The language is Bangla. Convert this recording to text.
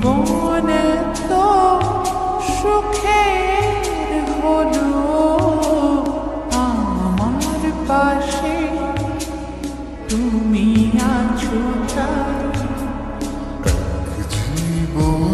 জীবনে তো সুখের হলো আমার পাশে তুমি আছো তাই এক জীবন